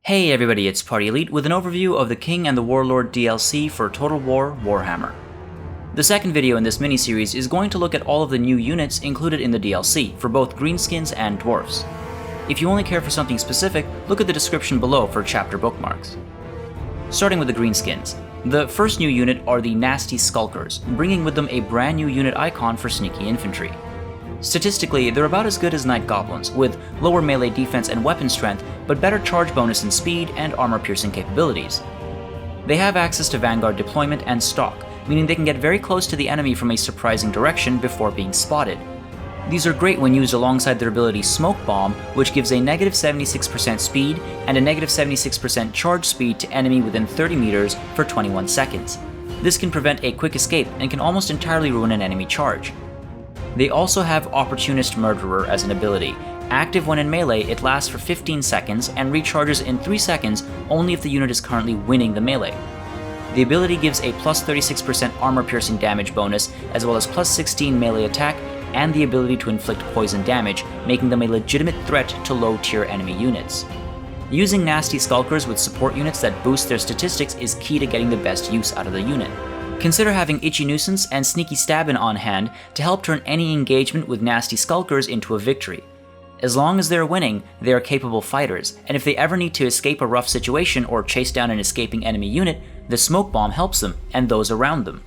Hey everybody, it's Party Elite with an overview of the King and the Warlord DLC for Total War Warhammer. The second video in this miniseries is going to look at all of the new units included in the DLC for both Greenskins and Dwarfs. If you only care for something specific, look at the description below for chapter bookmarks. Starting with the Greenskins. The first new unit are the Nasty Skulkers, bringing with them a brand new unit icon for sneaky infantry. Statistically, they're about as good as Night Goblins, with lower melee defense and weapon strength, but better charge bonus in speed and armor-piercing capabilities. They have access to Vanguard deployment and stalk, meaning they can get very close to the enemy from a surprising direction before being spotted. These are great when used alongside their ability Smoke Bomb, which gives a negative 76% speed and a negative 76% charge speed to enemy within 30 meters for 21 seconds. This can prevent a quick escape and can almost entirely ruin an enemy charge. They also have Opportunist Murderer as an ability. Active when in melee, it lasts for 15 seconds and recharges in 3 seconds only if the unit is currently winning the melee. The ability gives a plus 36% armor-piercing damage bonus, as well as plus 16 melee attack, and the ability to inflict poison damage, making them a legitimate threat to low-tier enemy units. Using Nasty Skulkers with support units that boost their statistics is key to getting the best use out of the unit. Consider having Itchy Nuisance and Sneaky Stabbin' on hand to help turn any engagement with Nasty Skulkers into a victory. As long as they're winning, they are capable fighters, and if they ever need to escape a rough situation or chase down an escaping enemy unit, the Smoke Bomb helps them, and those around them.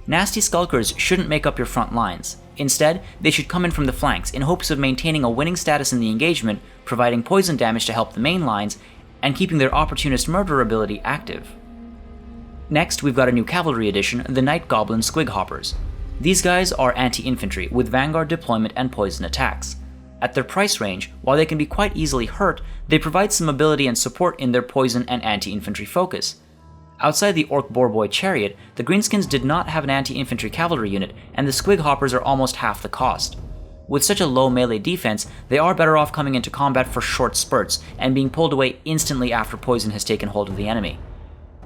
Nasty Skulkers shouldn't make up your front lines. Instead, they should come in from the flanks in hopes of maintaining a winning status in the engagement, providing poison damage to help the main lines, and keeping their Opportunist Murder ability active. Next, we've got a new cavalry edition, the Night Goblin Squig Hoppers. These guys are anti-infantry with Vanguard deployment and poison attacks. At their price range, while they can be quite easily hurt, they provide some mobility and support in their poison and anti-infantry focus. Outside the Orc Boarboy Chariot, the Greenskins did not have an anti-infantry cavalry unit, and the Squig Hoppers are almost half the cost. With such a low melee defense, they are better off coming into combat for short spurts and being pulled away instantly after poison has taken hold of the enemy.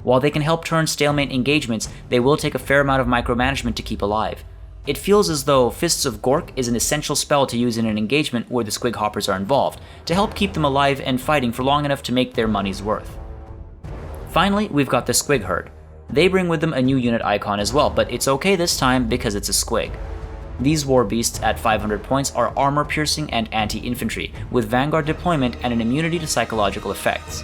While they can help turn stalemate engagements, they will take a fair amount of micromanagement to keep alive. It feels as though Fists of Gork is an essential spell to use in an engagement where the Squig Hoppers are involved, to help keep them alive and fighting for long enough to make their money's worth. Finally, we've got the Squig Herd. They bring with them a new unit icon as well, but it's okay this time because it's a squig. These war beasts at 500 points are armor-piercing and anti-infantry, with Vanguard deployment and an immunity to psychological effects.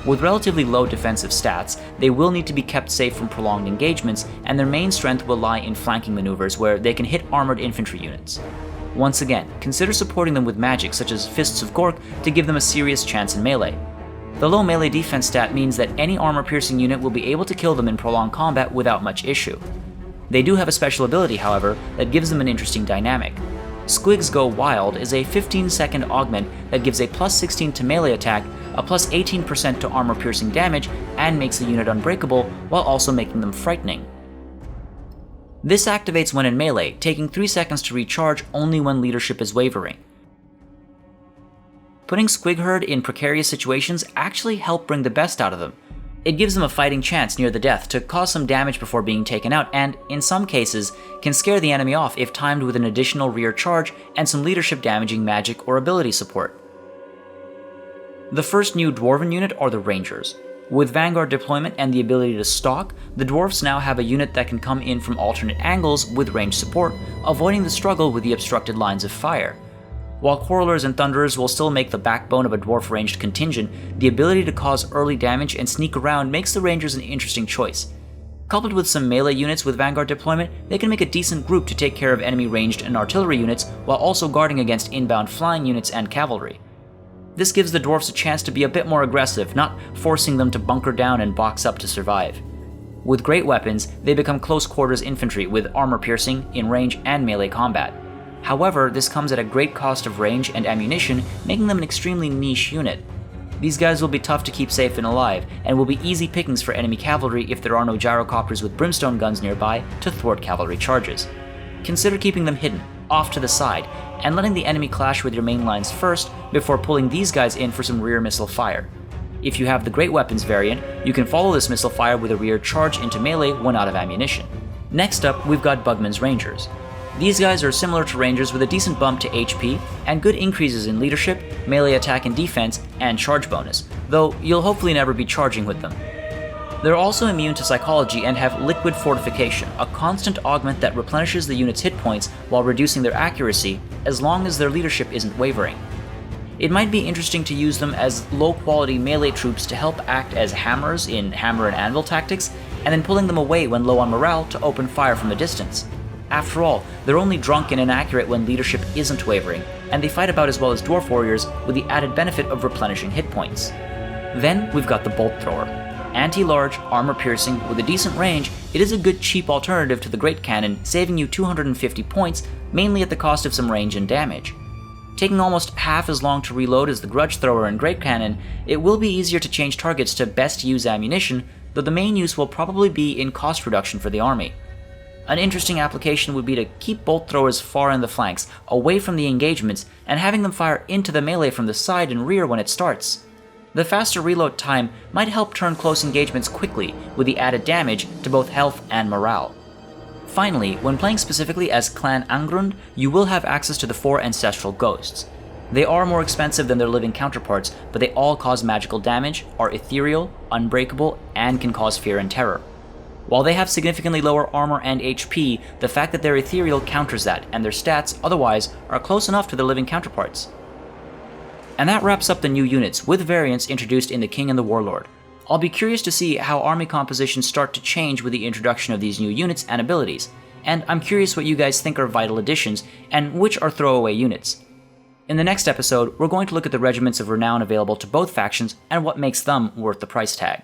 With relatively low defensive stats, they will need to be kept safe from prolonged engagements, and their main strength will lie in flanking maneuvers where they can hit armored infantry units. Once again, consider supporting them with magic such as Fists of Gork to give them a serious chance in melee. The low melee defense stat means that any armor-piercing unit will be able to kill them in prolonged combat without much issue. They do have a special ability, however, that gives them an interesting dynamic. Squigs Go Wild is a 15-second augment that gives a plus 16 to melee attack, a plus 18% to armor-piercing damage, and makes the unit unbreakable while also making them frightening. This activates when in melee, taking 3 seconds to recharge only when leadership is wavering. Putting Squig Herd in precarious situations actually help bring the best out of them. It gives them a fighting chance near the death to cause some damage before being taken out, and, in some cases, can scare the enemy off if timed with an additional rear charge and some leadership damaging magic or ability support. The first new Dwarven unit are the Rangers. With Vanguard deployment and the ability to stalk, the Dwarfs now have a unit that can come in from alternate angles with range support, avoiding the struggle with the obstructed lines of fire. While Quarrelers and Thunderers will still make the backbone of a Dwarf ranged contingent, the ability to cause early damage and sneak around makes the Rangers an interesting choice. Coupled with some melee units with Vanguard deployment, they can make a decent group to take care of enemy ranged and artillery units while also guarding against inbound flying units and cavalry. This gives the Dwarfs a chance to be a bit more aggressive, not forcing them to bunker down and box up to survive. With great weapons, they become close quarters infantry with armor piercing, in range, and melee combat. However, this comes at a great cost of range and ammunition, making them an extremely niche unit. These guys will be tough to keep safe and alive, and will be easy pickings for enemy cavalry if there are no gyrocopters with brimstone guns nearby to thwart cavalry charges. Consider keeping them hidden, off to the side, and letting the enemy clash with your main lines first before pulling these guys in for some rear missile fire. If you have the Great Weapons variant, you can follow this missile fire with a rear charge into melee when out of ammunition. Next up, we've got Bugman's Rangers. These guys are similar to Rangers with a decent bump to HP and good increases in leadership, melee attack and defense, and charge bonus, though you'll hopefully never be charging with them. They're also immune to psychology and have liquid fortification, a constant augment that replenishes the unit's hit points while reducing their accuracy, as long as their leadership isn't wavering. It might be interesting to use them as low-quality melee troops to help act as hammers in hammer and anvil tactics, and then pulling them away when low on morale to open fire from a distance. After all, they're only drunk and inaccurate when leadership isn't wavering, and they fight about as well as dwarf warriors with the added benefit of replenishing hit points. Then we've got the Bolt Thrower. Anti-large, armor-piercing, with a decent range, it is a good cheap alternative to the Great Cannon, saving you 250 points, mainly at the cost of some range and damage. Taking almost half as long to reload as the Grudge Thrower and Great Cannon, it will be easier to change targets to best use ammunition, though the main use will probably be in cost reduction for the army. An interesting application would be to keep bolt throwers far in the flanks, away from the engagements, and having them fire into the melee from the side and rear when it starts. The faster reload time might help turn close engagements quickly, with the added damage to both health and morale. Finally, when playing specifically as Clan Angrund, you will have access to the 4 Ancestral Ghosts. They are more expensive than their living counterparts, but they all cause magical damage, are ethereal, unbreakable, and can cause fear and terror. While they have significantly lower armor and HP, the fact that they're ethereal counters that, and their stats, otherwise, are close enough to their living counterparts. And that wraps up the new units, with variants introduced in the King and the Warlord. I'll be curious to see how army compositions start to change with the introduction of these new units and abilities, and I'm curious what you guys think are vital additions, and which are throwaway units. In the next episode, we're going to look at the Regiments of Renown available to both factions and what makes them worth the price tag.